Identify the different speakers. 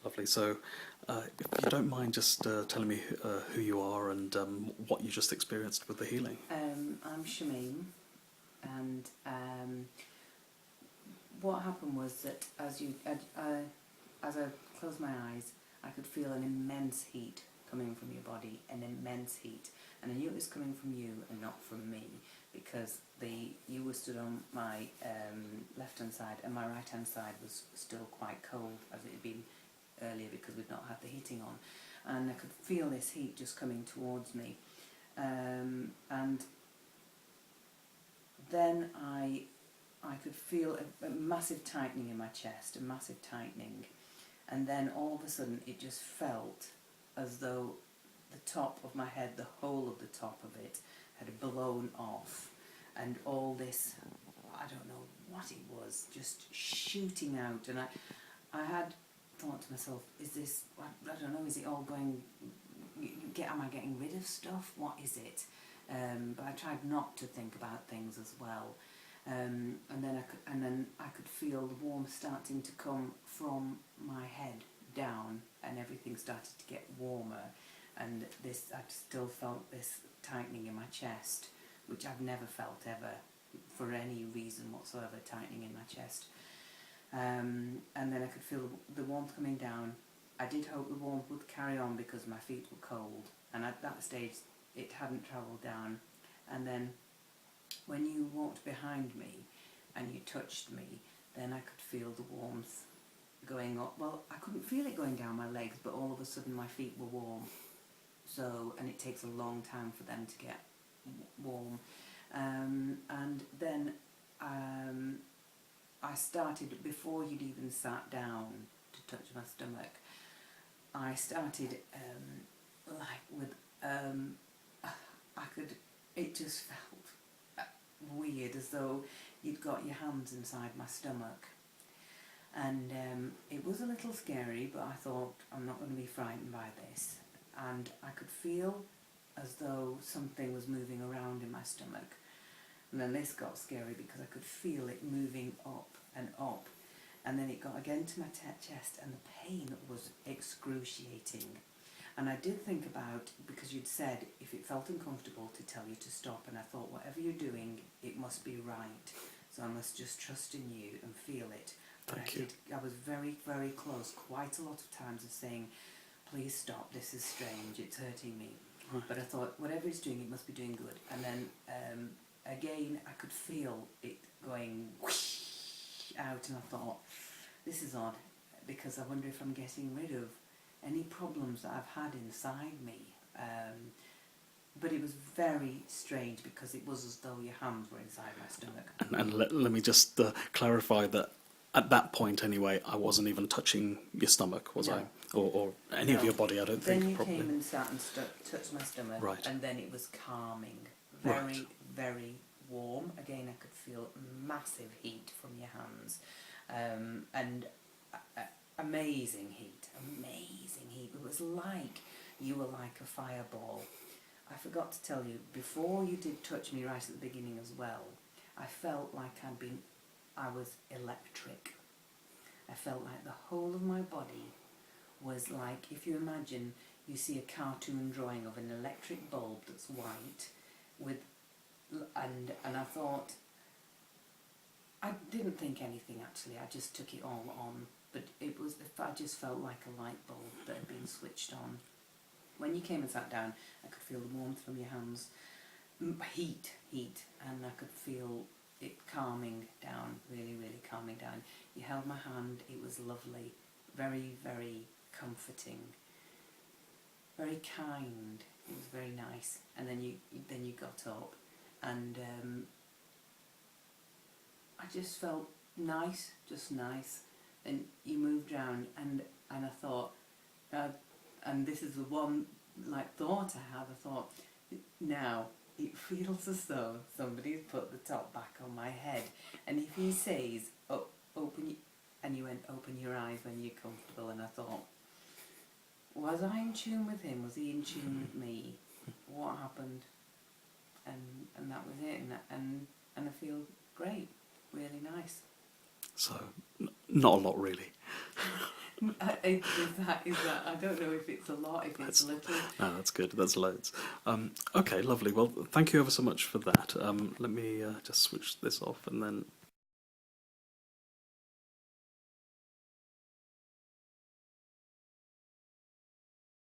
Speaker 1: Lovely. So, if you don't mind just telling me who you are and what you just experienced with the healing.
Speaker 2: I'm Shameem, and what happened was that as I closed my eyes, I could feel an immense heat coming from your body, an immense heat, and I knew it was coming from you and not from me, because you were stood on my left-hand side, and my right-hand side was still quite cold, as it had been earlier because we'd not had the heating on, and I could feel this heat just coming towards me, and then I could feel a massive tightening in my chest, a massive tightening, and then all of a sudden it just felt as though the top of my head, the whole of the top of it, had blown off, and all this, I don't know what it was, just shooting out, and I had thought to myself, is this, I don't know, is it all going, am I getting rid of stuff, what is it? But I tried not to think about things as well, and then I could feel the warmth starting to come from my head down, and everything started to get warmer, and I still felt this tightening in my chest, which I've never felt ever, for any reason whatsoever, tightening in my chest. And then I could feel the warmth coming down. I did hope the warmth would carry on because my feet were cold, and at that stage it hadn't travelled down. And then when you walked behind me and you touched me, then I could feel the warmth going up. Well, I couldn't feel it going down my legs, but all of a sudden my feet were warm. So, and it takes a long time for them to get warm. And then I started, before you'd even sat down to touch my stomach, I started it just felt weird, as though you'd got your hands inside my stomach. And it was a little scary, but I thought, I'm not going to be frightened by this. And I could feel as though something was moving around in my stomach. And then this got scary because I could feel it moving up and up. And then it got again to my chest, and the pain was excruciating. And I did think about, because you'd said if it felt uncomfortable to tell you to stop, and I thought, whatever you're doing, it must be right. So I must just trust in you and feel it. But I was very, very close, quite a lot of times, of saying, please stop, this is strange, it's hurting me. Right. But I thought, whatever it's doing, it must be doing good. And then again, I could feel it going whoosh out, and I thought, this is odd, because I wonder if I'm getting rid of any problems that I've had inside me. But it was very strange, because it was as though your hands were inside my stomach.
Speaker 1: And let me just clarify that at that point anyway, I wasn't even touching your stomach, was I? Or any of your body, I don't think.
Speaker 2: Then you
Speaker 1: probably
Speaker 2: came and sat and touched my stomach,
Speaker 1: right.
Speaker 2: And then it was calming, very warm. Again, I could feel massive heat from your hands, and amazing heat. It was like you were like a fireball. I forgot to tell you, before you did touch me right at the beginning as well, I felt like I was electric. I felt like the whole of my body was like, if you imagine you see a cartoon drawing of an electric bulb that's white, and I thought, I didn't think anything actually, I just took it all on, but I just felt like a light bulb that had been switched on. When you came and sat down, I could feel the warmth from your hands, heat, and I could feel it calming down, really calming down. You held my hand, it was lovely, very, very comforting, very kind. It was very nice. And then you got up, and I just felt nice, just nice. And you moved around, and I thought, and this is the one thought I had. I thought, now it feels as though somebody's put the top back on my head. And if he says, and you went, open your eyes when you're comfortable, and I thought, was I in tune with him? Was he in tune with me? What happened? And that was it. And I feel great, really nice.
Speaker 1: So, not a lot really.
Speaker 2: Is that? I don't know if it's a lot, if it's little.
Speaker 1: Ah, that's good. That's loads. Okay, lovely. Well, thank you ever so much for that. Let me just switch this off and then